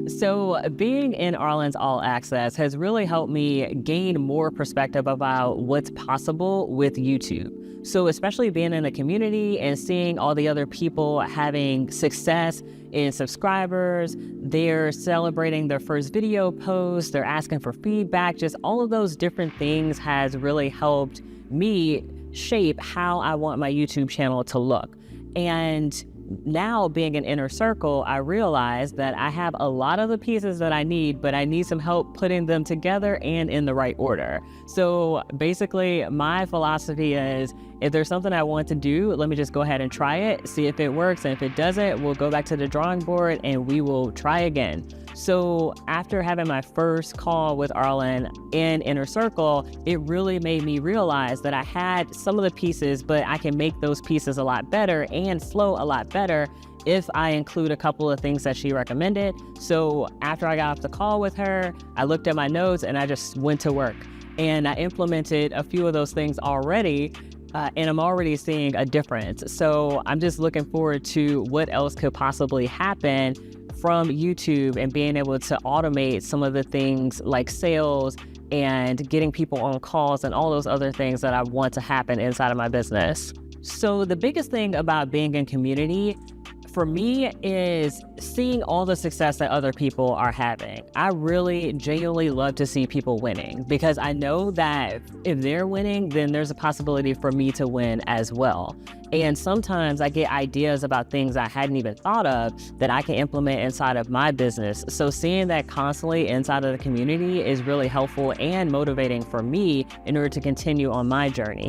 So being in Arlan's All Access has really helped me gain more perspective about what's possible with YouTube. So especially being in a community and seeing all the other people having success in subscribers, they're celebrating their first video post, they're asking for feedback, just all of those different things has really helped me shape how I want my YouTube channel to look. And now being an inner circle, I realize that I have a lot of the pieces that I need, but I need some help putting them together and in the right order. So basically my philosophy is, if there's something I want to do, let me just go ahead and try it, see if it works. And if it doesn't, we'll go back to the drawing board and we will try again. So after having my first call with Arlan in Inner Circle, it really made me realize that I had some of the pieces, but I can make those pieces a lot better and flow a lot better if I include a couple of things that she recommended. So after I got off the call with her, I looked at my notes and I just went to work. And I implemented a few of those things already, and I'm already seeing a difference. So I'm just looking forward to what else could possibly happen from YouTube and being able to automate some of the things like sales and getting people on calls and all those other things that I want to happen inside of my business. So the biggest thing about being in community for me is seeing all the success that other people are having. I really genuinely love to see people winning because I know that if they're winning, then there's a possibility for me to win as well. And sometimes I get ideas about things I hadn't even thought of that I can implement inside of my business. So seeing that constantly inside of the community is really helpful and motivating for me in order to continue on my journey.